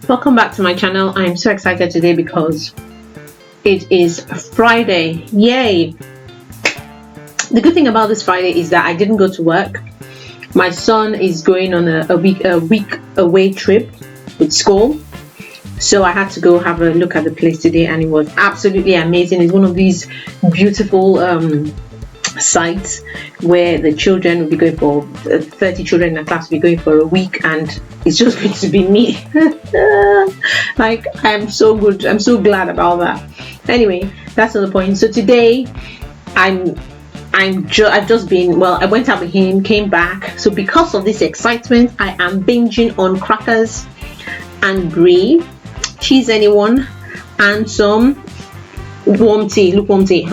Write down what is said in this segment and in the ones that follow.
Welcome back to my channel. I'm so excited today because it is Friday. Yay! The good thing about this Friday is that I didn't go to work. My son is going on a week away trip with school, so I had to go have a look at the place today, and it was absolutely amazing. It's one of these beautiful sites where the children will be going for 30 children in a class will be going for a week, and it's just going to be me. Like, I'm so glad about that. Anyway, that's not the point. So today I've just been, well, I went out with him, came back. So because of this excitement, I am binging on crackers and brie, cheese anyone, and some warm tea, lukewarm tea.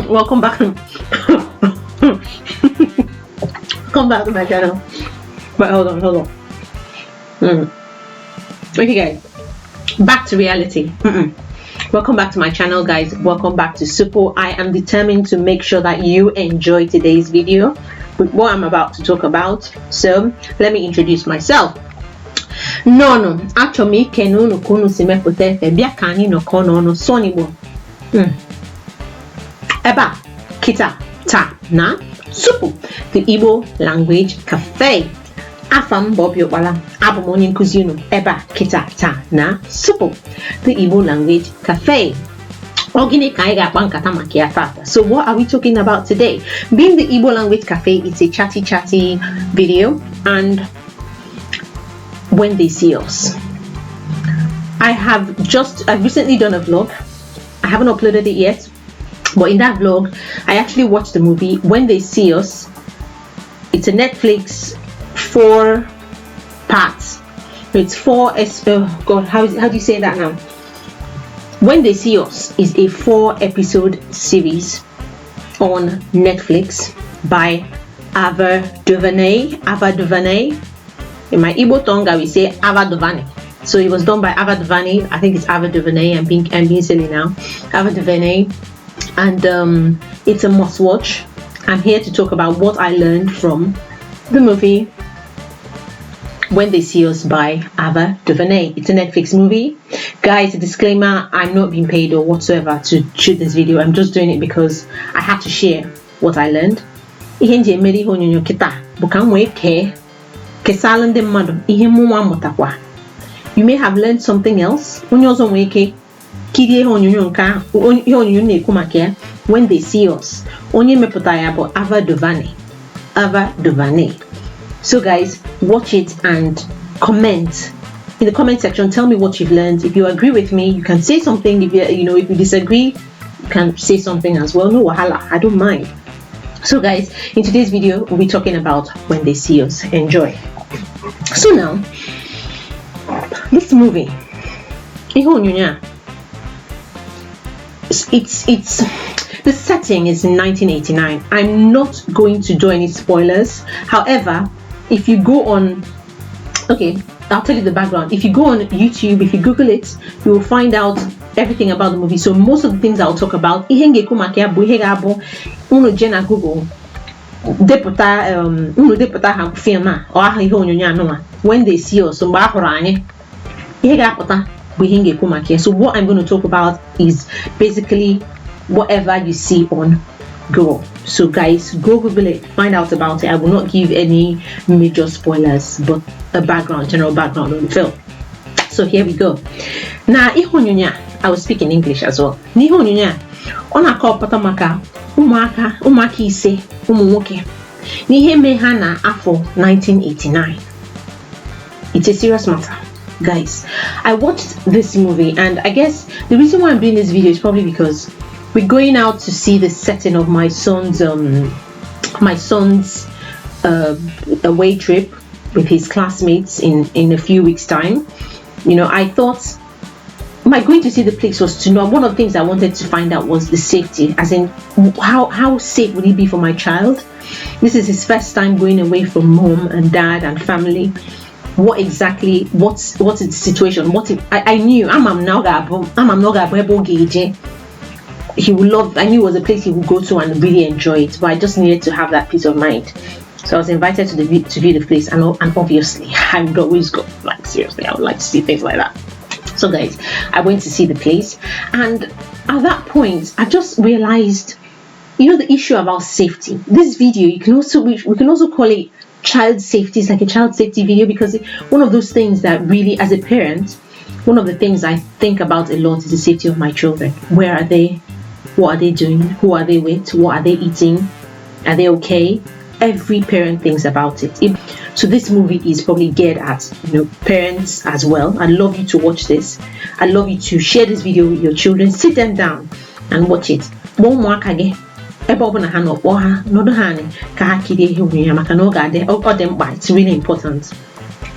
Welcome back. Come back to my channel. But hold on. Okay, guys, back to reality. Welcome back to my channel, guys. Welcome back to Supo. I am determined to make sure that you enjoy today's video with what I'm about to talk about. So let me introduce myself. No, actually, kenu kunu simepote bia kani no kono no sonibo. Eba kita ta na Supo, the Igbo language cafe. Afam Bob Yokwala, Abumoni Kuzino, Eba kita ta na Supo, the Igbo language cafe. So what are we talking about today? Being the Igbo language cafe, it's a chatty video, and when they see us, I've recently done a vlog. I haven't uploaded it yet, but in that vlog I actually watched the movie When They See Us. It's a Netflix 4 parts. It's how do you say that now? When They See Us is a 4-episode series on Netflix by Ava DuVernay. In my Igbo tongue I will say Ava DuVernay. So it was done by Ava DuVernay. I think it's Ava DuVernay. I'm being silly now. Ava DuVernay. And it's a must watch. I'm here to talk about what I learned from the movie When They See Us by Ava DuVernay. It's a Netflix movie. Guys, a disclaimer, I'm not being paid or whatsoever to shoot this video. I'm just doing it because I had to share what I learned. You may have learned something else. When They See Us, Ava DuVernay. So guys, watch it and comment in the comment section. Tell me what you've learned. If you agree with me, you can say something. If you disagree, you can say something as well. No wahala, I don't mind. So guys, in today's video we'll be talking about When They See Us. Enjoy. So now, this movie, it's the setting is in 1989. I'm not going to do any spoilers. However, if you go on, I'll tell you the background. If you go on YouTube, if you Google it, you will find out everything about the movie. So most of the things I'll talk about, Google When They See Us. So what I'm going to talk about is basically whatever you see on Google. So guys, go Google it, find out about it. I will not give any major spoilers, but a general background on the film. So here we go. Now, I will speak in English as well. Ona call patamaka umaki ise umuwoke nihe mehana afo 1989. It's a serious matter, guys. I watched this movie, and I guess the reason why I'm doing this video is probably because we're going out to see the setting of my son's away trip with his classmates in a few weeks' time. I thought my going to see the place was to know. One of the things I wanted to find out was the safety, as in how safe would it be for my child. This is his first time going away from mom and dad and family. What's the situation? I knew he would love. I knew it was a place he would go to and really enjoy it, but I just needed to have that peace of mind. So I was invited to view the place, and obviously I would always go. Like, seriously, I would like to see things like that. So guys, I went to see the place, and at that point I just realized, the issue about safety. This video, we can also call it child safety. It's like a child safety video, because one of those things that really, as a parent, one of the things I think about a lot is the safety of my children. Where are they? What are they doing? Who are they with? What are they eating? Are they okay? Every parent thinks about it. So this movie is probably geared at parents as well. I'd love you to watch this. I'd love you to share this video with your children. Sit them down and watch it. It's really important.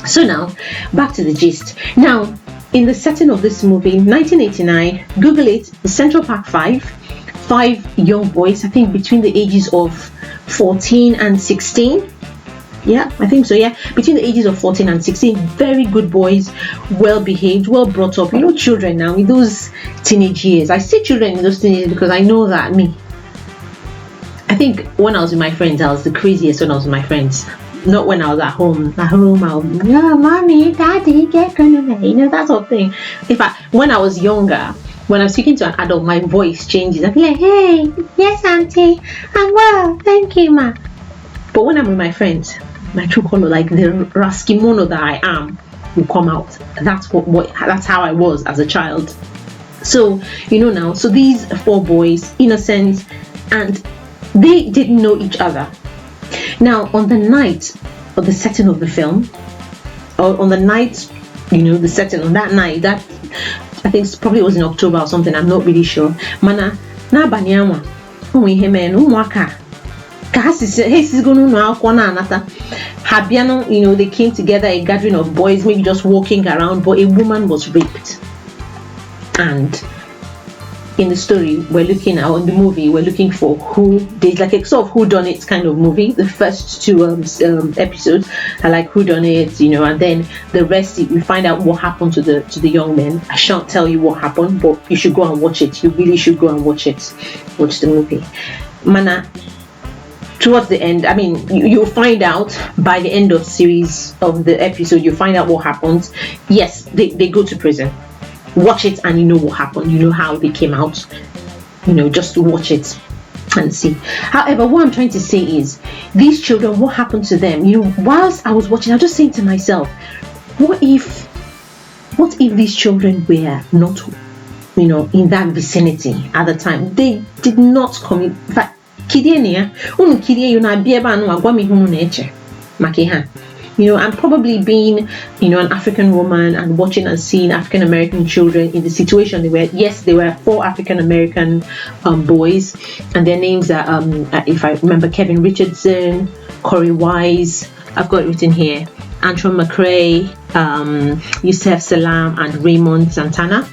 So now, back to the gist. Now, in the setting of this movie, 1989, Google it, the Central Park five young boys, I think between the ages of 14 and 16. Yeah, I think so. Yeah, between the ages of 14 and 16, very good boys, well behaved, well brought up. Children now in those teenage years. I say children in those teenage years because I know that I think when I was with my friends, I was the craziest when I was with my friends. Not when I was at home. At home, I would, mommy, daddy, get that sort of thing. In fact, when I was younger, when I'm speaking to an adult, my voice changes. I'm like, hey, yes, auntie, I'm well, thank you, ma. But when I'm with my friends, my true color, like the raskimono that I am, will come out. That's that's how I was as a child. So now. So these 4 boys, innocent, and they didn't know each other. Now, on the night of the setting of the film, or on the night, the setting on that night, that I think probably was in October or something, I'm not really sure. Mana na banyanwa umuheme umwaka they came together, a gathering of boys, maybe just walking around, but a woman was raped. And in the story, in the movie, we're looking for there's like a sort of whodunit kind of movie. The first 2 episodes are like whodunit, and then the rest, we find out what happened to the young men. I shan't tell you what happened, but you should go and watch it. You really should go and watch it. Watch the movie. Mana, towards the end, you'll find out by the end of series of the episode, you'll find out what happens. Yes, they go to prison. Watch it and you know what happened. You know how they came out. Just watch it and see. However, what I'm trying to say is, these children, what happened to them? Whilst I was watching, I was just saying to myself, what if these children were not, in that vicinity at the time? They did not come in. In fact, and probably being, an African woman and watching and seeing African American children in the situation they were. Yes, there were 4 African American boys, and their names are, if I remember, Kevin Richardson, Corey Wise. I've got it written here. Antron McCray, Yusef Salam, and Raymond Santana.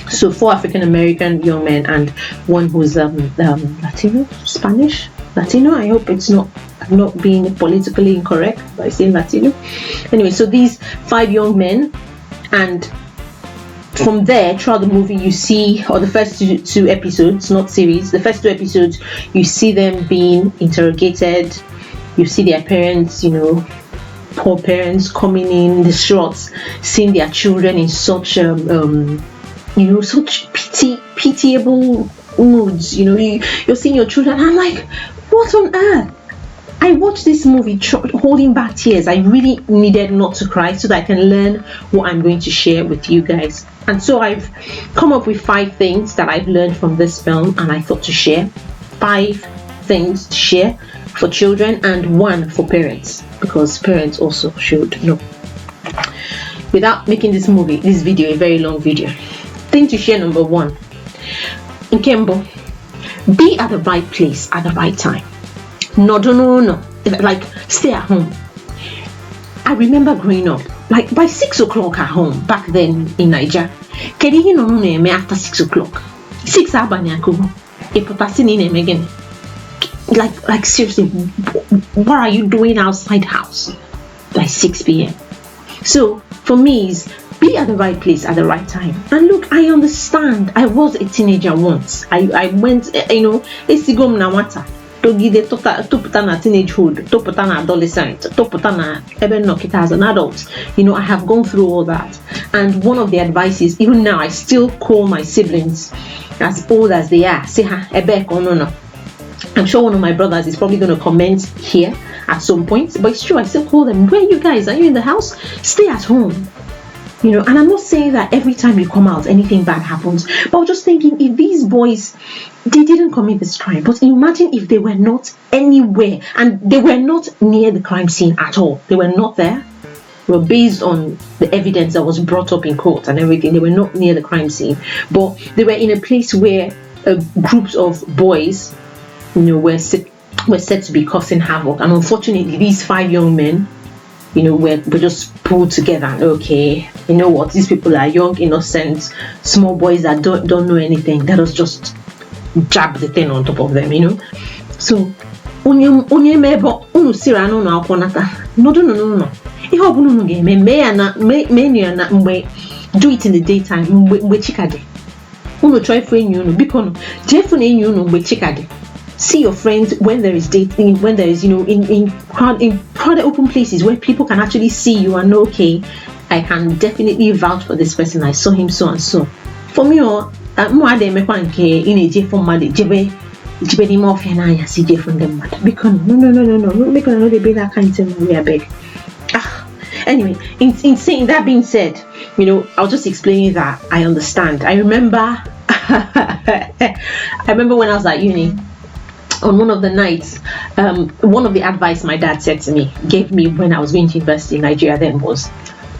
So 4 African American young men and one who's Latino, Spanish. Latino. I hope I'm not being politically incorrect by saying Latino. Anyway, so these 5 young men, and from there, throughout the movie, you see, or the first two episodes, not series, the first 2 episodes, you see them being interrogated. You see their parents, poor parents coming in distraught, seeing their children in such such pitiable moods. You're seeing your children. I'm like, what on earth? I watched this movie holding back tears. I really needed not to cry so that I can learn what I'm going to share with you guys. And so I've come up with 5 things that I've learned from this film, and I thought to share 5 things to share for children and 1 for parents, because parents also should know. Without making this video a very long video, thing to share number 1: Nkembo, be at the right place at the right time. No, like stay at home. I remember growing up, like by 6 o'clock at home back then in Nigeria. After 6 o'clock, 6 like seriously, what are you doing outside house by 6 p.m? So for me, is be at the right place at the right time. And look, I understand. I was a teenager once. I went, togide toputa na teenagehood, toputa na adolescent, toputa na even nokita as an adult. I have gone through all that. And one of the advices, even now, I still call my siblings, as old as they are, say, Ebek, oh no. I'm sure one of my brothers is probably going to comment here at some point, but it's true, I still call them, where are you guys? Are you in the house? Stay at home. And I'm not saying that every time you come out, anything bad happens, but I'm just thinking, if these boys, they didn't commit this crime, but imagine if they were not anywhere, and they were not near the crime scene at all. They were not there. Well, based on the evidence that was brought up in court and everything, they were not near the crime scene, but they were in a place where groups of boys, were said to be causing havoc. And unfortunately, these 5 young men, were just pulled together. And okay, you know what? These people are young, innocent, small boys that don't know anything. Let us just jab the thing on top of them. So, onye mebo unu sira no na akwonata. No. Ihe obunu unu ga-eme me na mgbe do it in the daytime mgbe chikade. Unu try for enyi unu biko no. Jefu na enyi unu mgbe chikade. See your friends when there is dating, when there is, in crowded open places where people can actually see you and know, okay, I can definitely vouch for this person. I saw him so and so. For me, more than me kwanke in a J from mad jebe ni more fiana ya si J from them mad. Because no, make no they be that kind of thing we are beg. Anyway, in saying that being said, I'll just explain that I understand. I remember when I was at uni. On one of the nights, one of the advice my dad gave me when I was going to university in Nigeria then was,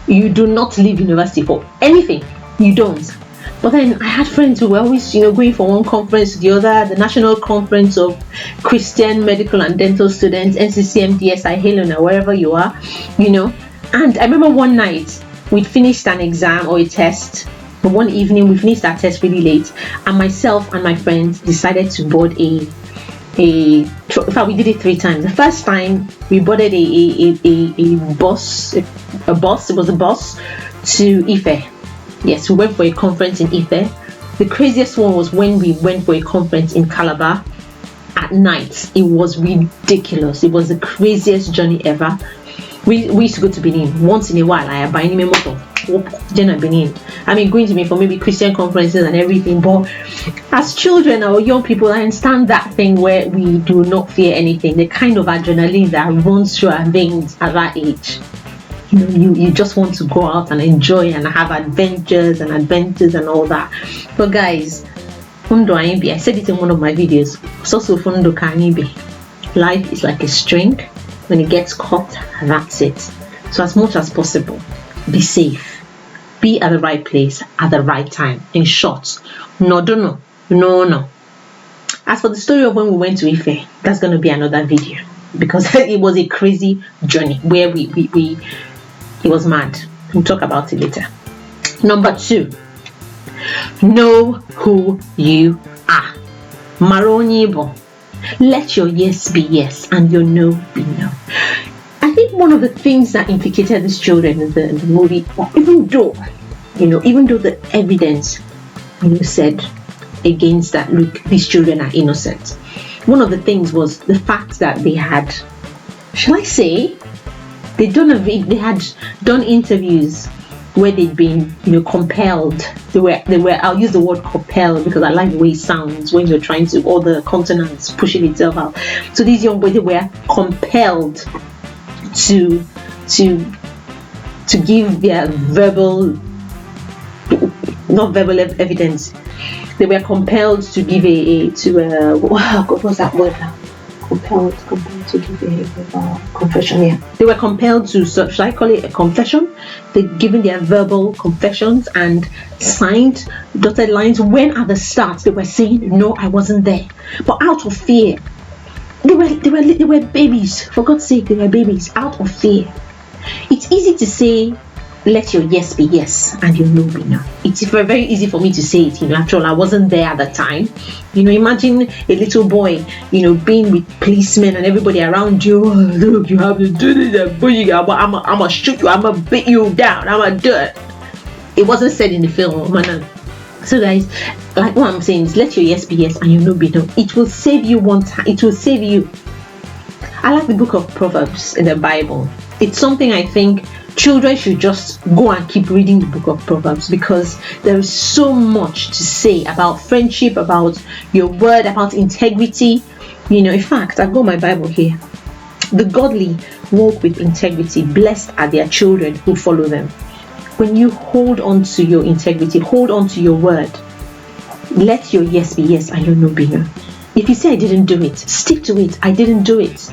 you do not leave university for anything. You don't. But then I had friends who were always, going from one conference to the other, the National Conference of Christian Medical and Dental Students, NCCMDSI, Helena, wherever you are, And I remember one night we'd finished an exam or a test. One evening we finished our test really late, and myself and my friends decided to board in fact, we did it 3 times. The first time we boarded a bus. It was a bus to Ife. Yes, we went for a conference in Ife. The craziest one was when we went for a conference in Calabar at night. It was ridiculous. It was the craziest journey ever. We used to go to Benin once in a while. I buy any motor. Benin. Going to me for maybe Christian conferences and everything, but as children or young people, I understand that thing where we do not fear anything, the kind of adrenaline that runs through our veins at that age. You just want to go out and enjoy and have adventures and all that. But guys, I said it in one of my videos, life is like a string. When it gets caught, that's it. So as much as possible, be safe. Be at the right place at the right time. In short, no. As for the story of when we went to Ife, that's going to be another video, because it was a crazy journey where it was mad. We'll talk about it later. Number 2, know who you are. Maronibo. Let your yes be yes and your no be no. I think one of the things that implicated these children in the movie, even though the evidence said against that, look, these children are innocent, one of the things was the fact that they had, they had done interviews where they'd been, compelled. They were. I'll use the word compelled because I like the way it sounds when you're trying to, all the consonants pushing itself out. So these young boys, they were compelled to give their not verbal evidence. They were compelled to give what was that word now? Compelled to give a confession. Yeah, they were compelled to. So should I call it a confession? They'd given their verbal confessions and signed dotted lines. When at the start they were saying, "No, I wasn't there," but out of fear, they were babies. For God's sake, they were babies out of fear. It's easy to say, let your yes be yes and your no be no. It's very easy for me to say it, after all, I wasn't there at the time. Imagine a little boy, being with policemen and everybody around you. Oh, look, you have to do this, I'm gonna shoot you, I'm gonna beat you down, I'm gonna do it. It wasn't said in the film, man. So guys, like what I'm saying is, let your yes be yes and your no be no. It will save you one time. It will save you. I like the book of Proverbs in the Bible. It's something I think children should just go and keep reading the book of Proverbs, because there is so much to say about friendship, about your word, about integrity. In fact, I've got my Bible here. The godly walk with integrity. Blessed are their children who follow them. When you hold on to your integrity, hold on to your word, let your yes be yes and your no be no. If you say I didn't do it, stick to it. I didn't do it.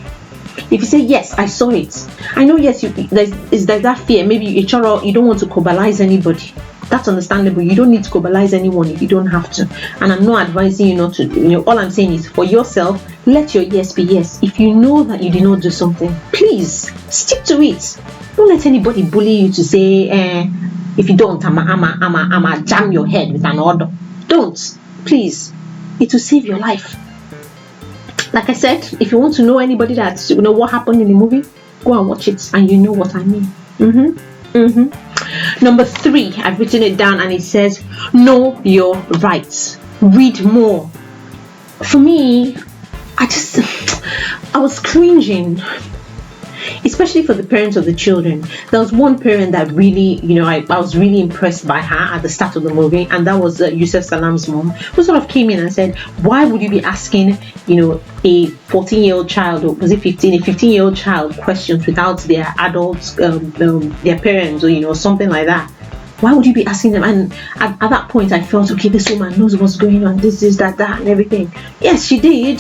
If you say yes, I saw it. I know yes, there's that fear. Maybe you don't want to cobalize anybody. That's understandable. You don't need to cobalize anyone if you don't have to. And I'm not advising you not to. All I'm saying is, for yourself, let your yes be yes. If you know that you did not do something, please stick to it. Don't let anybody bully you to say, if you don't, I'ma jam your head with an order. Don't, please. It will save your life. Like I said, if you want to know anybody that what happened in the movie, go and watch it, and you know what I mean. Number 3, I've written it down, and it says, know your rights. Read more. For me, I was cringing, especially for the parents of the children. There was one parent that really, I was really impressed by her at the start of the movie, and that was Yusuf Salam's mom, who sort of came in and said, why would you be asking, a 14-year-old child, or was it 15, a 15-year-old child questions without their adults, their parents, or something like that? Why would you be asking them? And at that point, I felt, okay, this woman knows what's going on, this, that, and everything. Yes, she did,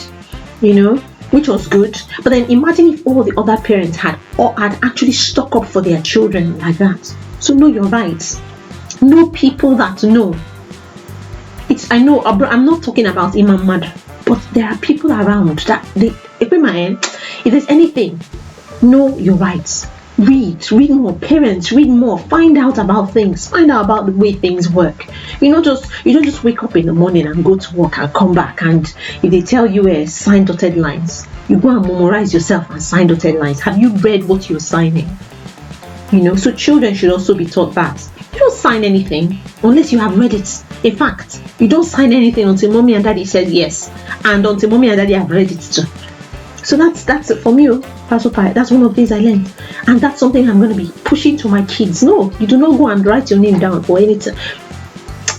which was good. But then imagine if all the other parents had actually stuck up for their children like that. So know your rights. Know people that know. I know I'm not talking about Imam Mad, but there are people around that if there's anything, know your rights. Read more. Parents, read more. Find out about things. Find out about the way things work. You don't just wake up in the morning and go to work and come back, and if they tell you sign dotted lines, you go and memorize yourself and sign dotted lines. Have you read what you're signing? So children should also be taught that you don't sign anything unless you have read it. In fact, you don't sign anything until mommy and daddy says yes, and until mommy and daddy have read it too. So that's it for me. That's one of the things I learned, and that's something I'm going to be pushing to my kids. No, you do not go and write your name down for anything.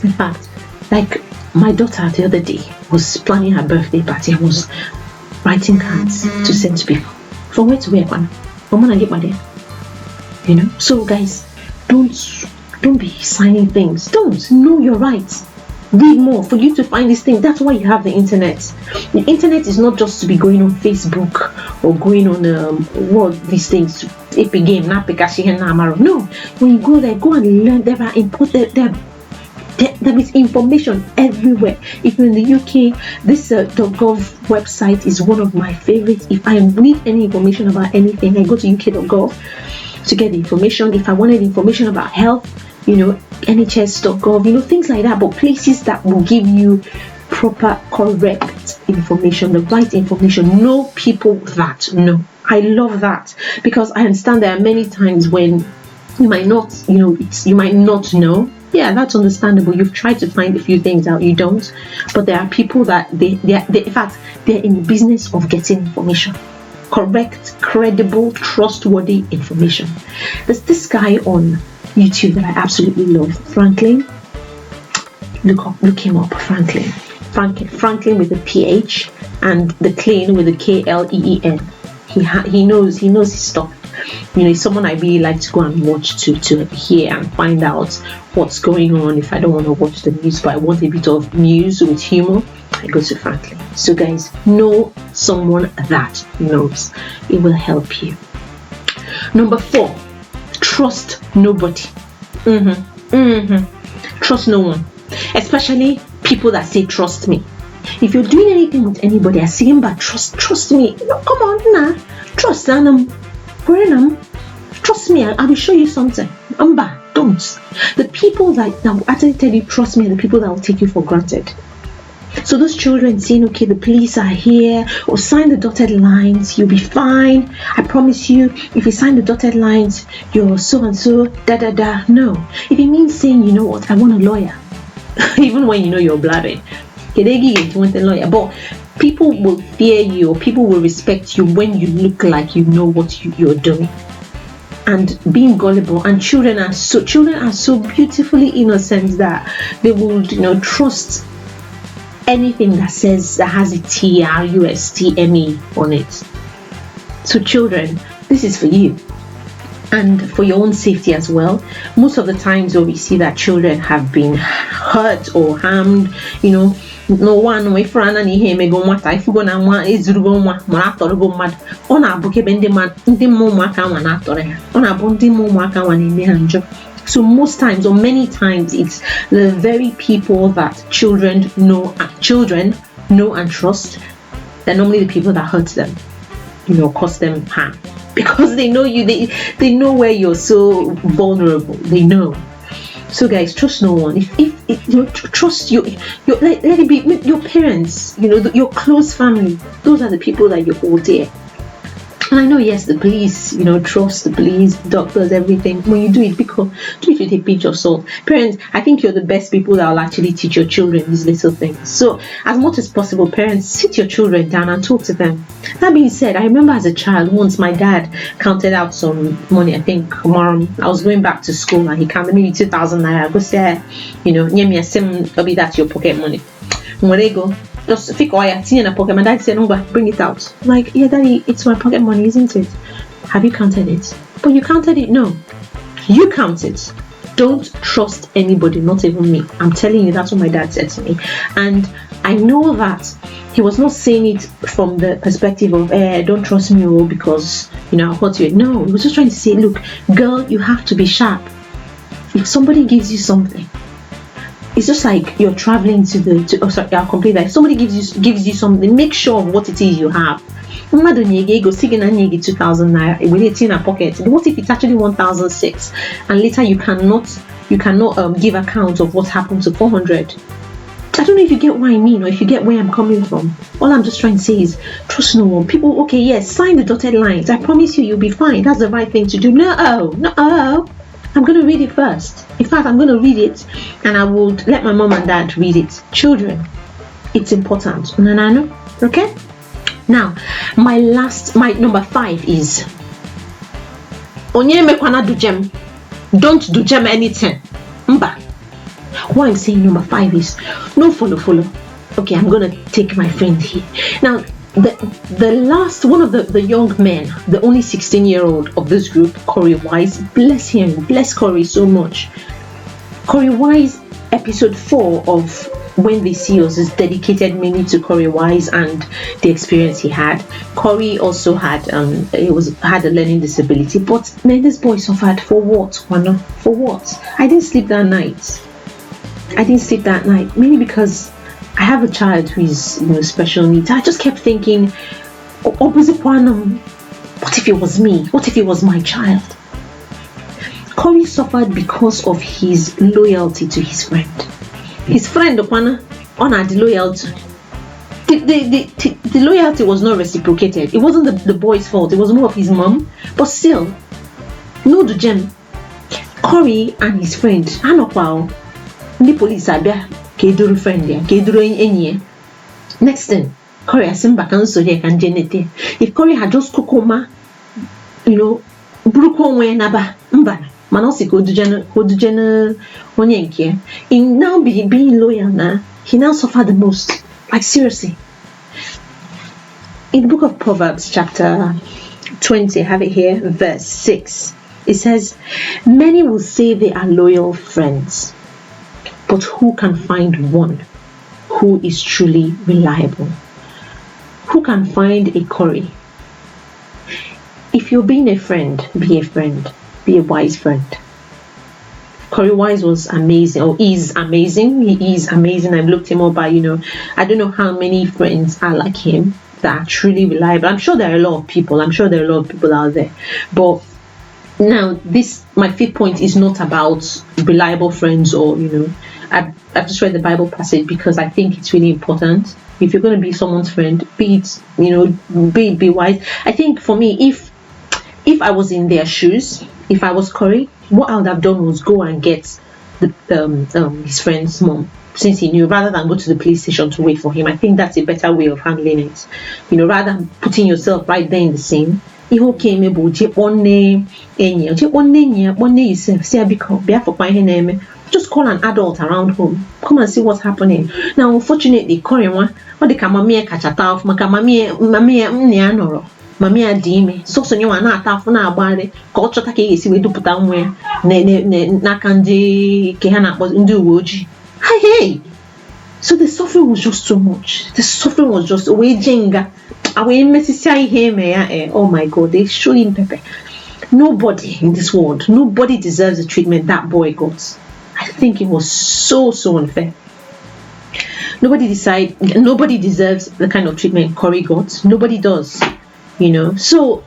In fact, like my daughter the other day was planning her birthday party and was writing cards to send to people. From where to where, Kwana? From when I get my day. So guys, don't be signing things. Don't. Know your rights. Read more. For you to find this thing, that's why you have the internet. The internet is not just to be going on Facebook or going on these things. Epic game, no. When you go there, go and learn. There is information everywhere. If you're in the UK, this .gov website is one of my favorites. If I need any information about anything, I go to uk.gov to get the information. If I wanted information about health, NHS.gov, things like that, but places that will give you proper, correct information, the right information. Know people that know. I love that, because I understand there are many times when you might not, you might not know. Yeah, that's understandable. You've tried to find a few things out, you don't. But there are people that they in fact, they're in the business of getting information. Correct, credible, trustworthy information. There's this guy on YouTube that I absolutely love, Franklin. Look him up, Franklin with a PH and the Clean with a KLEEN. He knows his stuff. He's someone I really like to go and watch to hear and find out what's going on. If I don't want to watch the news, but I want a bit of news with humor, I go to Franklin. So guys, know someone that knows. It will help you. Number 4, trust nobody. Trust no one, especially people that say trust me. If you're doing anything with anybody, I see him, but trust me. No, come on, nah. Trust and trust me. I will show you something. Don't. The people that will actually tell you trust me are the people that will take you for granted. So those children saying, okay, the police are here, or sign the dotted lines, you'll be fine. I promise you, if you sign the dotted lines, you're so and so, No. If it means saying, you know what, I want a lawyer, even when you know you're blabbing. But people will fear you, or people will respect you when you look like you know what you're doing. And being gullible, and children are so beautifully innocent that they will, trust anything that has a TRUSTME on it. So children, this is for you, and for your own safety as well. Most of the times where we see that children have been hurt or harmed, no one way for an ihe mego nwata ifugo na nwa ezurugo nwa mara atọrọgo mmadụ. Ọ na-abụ kebe ndị mmụọ ụmụaka nwa na-atọrọ ya. Ọ na-abụ ndị mmụọ ụmụaka nwa na-eme ha njọ. So most times, or many times, it's the very people that children know and trust. They're normally the people that hurt them, cause them harm, because they know you. They know where you're so vulnerable. They know. So guys, trust no one. If trust let it be your parents, your close family. Those are the people that you hold dear. And I know, yes, the police, trust the police, doctors, everything. When you do it, because do it with a pinch of salt. Parents, I think you're the best people that will actually teach your children these little things. So as much as possible, parents, sit your children down and talk to them. That being said, I remember as a child, once my dad counted out some money. I think I was going back to school and he counted maybe 2,000 naira. I go say, maybe that's your pocket money. When they go, just pick oil, tea in a pocket. My dad said, no, but bring it out. I'm like, yeah, daddy, it's my pocket money, isn't it? Have you counted it? But you counted it? No. You count it. Don't trust anybody, not even me. I'm telling you, that's what my dad said to me. And I know that he was not saying it from the perspective of, don't trust me, because, I'll hurt you. No, he was just trying to say, look, girl, you have to be sharp. If somebody gives you something, it's just like you're traveling I'll complete that. If somebody gives you something, make sure of what it is you have. Go 2,000 naira, will it in a pocket? What if it's actually 1,006 and later you cannot give account of what happened to 400? I don't know if you get what I mean, or if you get where I'm coming from. All I'm just trying to say is trust no one. People, okay, yes, sign the dotted lines. I promise you'll be fine. That's the right thing to do. No. I'm going to read it first. In fact, I'm going to read it and I will let my mom and dad read it. Children, it's important. Nanano, okay? Now, my number 5 is Onyeme kwana do gem. Don't do gem anything. Mba. Why I'm saying number 5 is no follow. Okay, I'm going to take my friend here. Now, the last one of the young men, the only 16-year-old of this group, Corey Wise, bless him, bless Corey so much. Corey Wise, episode 4 of When They See Us is dedicated mainly to Corey Wise and the experience he had. Corey also had a learning disability, but man, this boy suffered for what? For what? I didn't sleep that night. Maybe because I have a child who is special needs. I just kept thinking, what if it was me? What if it was my child? Corey suffered because of his loyalty to his friend. His friend, honored the loyalty. The loyalty was not reciprocated. It wasn't the boy's fault. It was more of his mom. But still, no do gem. Corey and his friend, the police are there. Keduru friend there, Keduru enyi. Next thing, Corey asimba kan so here kan jenete. If Corey had just kokoma, bruko we naba mba. Manosi kodujena onye nke. In now being loyal na, he now suffered the most. Like seriously. In the book of Proverbs, chapter 20, I have it here, verse 6. It says, many will say they are loyal friends, but who can find one who is truly reliable? Who can find a Corey? If you're being a friend, be a wise friend. Corey Wise was amazing, or is amazing. He is amazing. I've looked him up, but I don't know how many friends are like him that are truly reliable. I'm sure there are a lot of people out there, but now my 5th point is not about reliable friends, or I've just read the Bible passage because I think it's really important. If you're going to be someone's friend, be wise. I think for me, if I was in their shoes, if I was Corey, what I would have done was go and get his friend's mom since he knew, rather than go to the police station to wait for him. I think that's a better way of handling it. Rather than putting yourself right there in the scene. You just call an adult around home. Come and see what's happening. Now, unfortunately, what the mammy catch a tough, mammy adime. So you are not tough now about it. Culture take is we do put down where Nakandi Kehana was in the woji. Hey. So the suffering was just too much. The suffering was just waging. Oh my God, they show him pepper. Nobody in this world, nobody deserves the treatment that boy got. I think it was so unfair. Nobody deserves the kind of treatment Corey got. Nobody does. So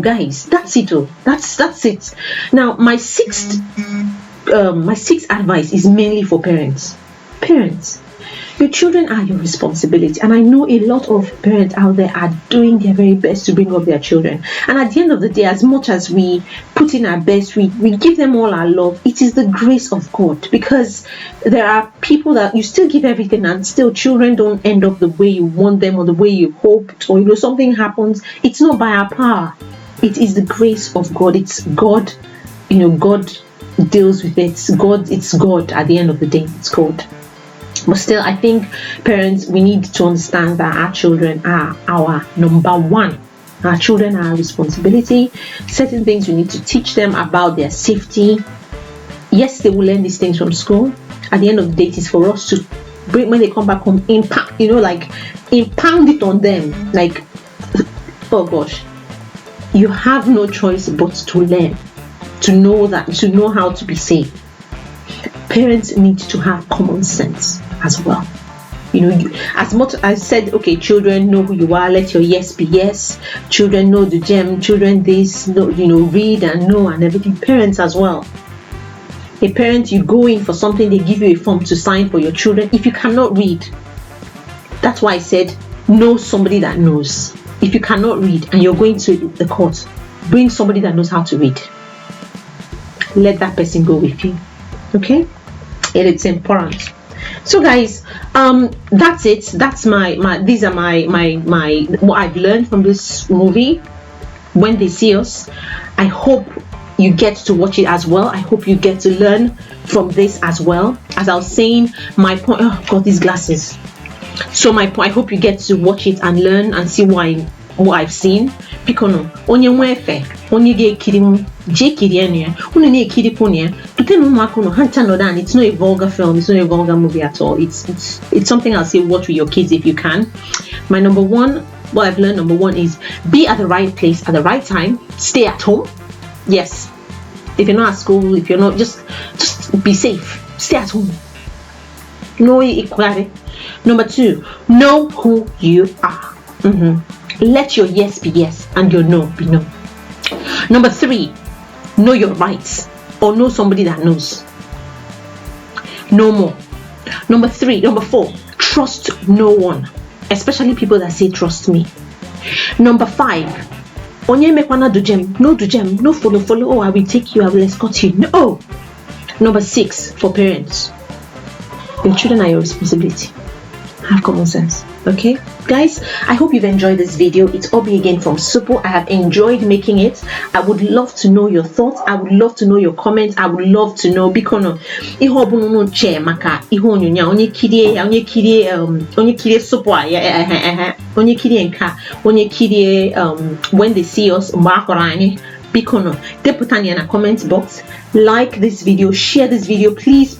guys, that's it. That's it. Now my sixth advice is mainly for parents. Your children are your responsibility, and I know a lot of parents out there are doing their very best to bring up their children. And at the end of the day, as much as we put in our best, we give them all our love, it is the grace of God, because there are people that you still give everything and still children don't end up the way you want them or the way you hoped, or something happens. It's not by our power. It is the grace of God. It's God. God deals with it. It's God at the end of the day. It's God. But still, I think parents, we need to understand that our children are our number one. Our children are our responsibility. Certain things we need to teach them about their safety. Yes, they will learn these things from school. At the end of the day, it is for us to bring, when they come back home, impound it on them. Like, oh gosh, you have no choice but to learn, to know how to be safe. Parents need to have common sense as well. As much as I said, okay, children know who you are, let your yes be yes. Children know the gem, children this, read and know and everything. Parents as well. A parent, you go in for something, they give you a form to sign for your children. If you cannot read, that's why I said, know somebody that knows. If you cannot read and you're going to the court, bring somebody that knows how to read. Let that person go with you. Okay? It's important. So guys, that's it. That's these are my what I've learned from this movie, When They See Us. I hope you get to watch it as well. I hope you get to learn from this as well. As I was saying, my point, oh God, these glasses. So my point, I hope you get to watch it and learn and see what I've seen. Pikono onye nwefe onye ga-ekiri m je kiri enu unu na-ekiri ponia tutenu ụmụaka hanta no dan. It's not a vulgar film, it's not a vulgar movie at all. It's something I'll say watch with your kids if you can. My number one, what I've learned, number one is be at the right place at the right time. Stay at home. Yes, if you're not at school, if you're not, just be safe. Stay at home. No equality. Number two, know who you are. Let your yes be yes and your no be no. Number three, know your rights, or know somebody that knows. No more. Number four, trust no one, especially people that say trust me. Number five, onye mekwana do gem, no follow. Oh, I will take you, I will escort you. No. Number six, for parents, your children are your responsibility. Have common sense. Okay guys, I hope you've enjoyed this video. It's Obi again from Supo. I have enjoyed making it. I would love to know your thoughts. I would love to know your comments. I would love to know bikono iho bunu che maka iho onyonya onye kirie Supo onye kirie nka onye kirie When They See Us mbakorani bikono deputani in a comment box. Like this video, share this video, please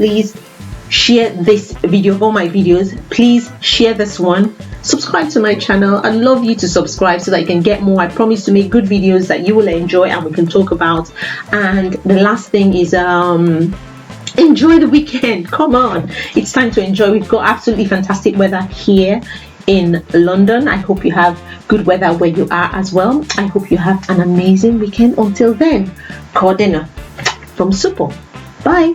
share this video of all my videos. Please share this one. Subscribe to my channel. I'd love you to subscribe so that I can get more. I promise to make good videos that you will enjoy and we can talk about. And the last thing is enjoy the weekend. Come on, it's time to enjoy. We've got absolutely fantastic weather here in London. I hope you have good weather where you are as well. I hope you have an amazing weekend. Until then, Cordena from Supo. Bye.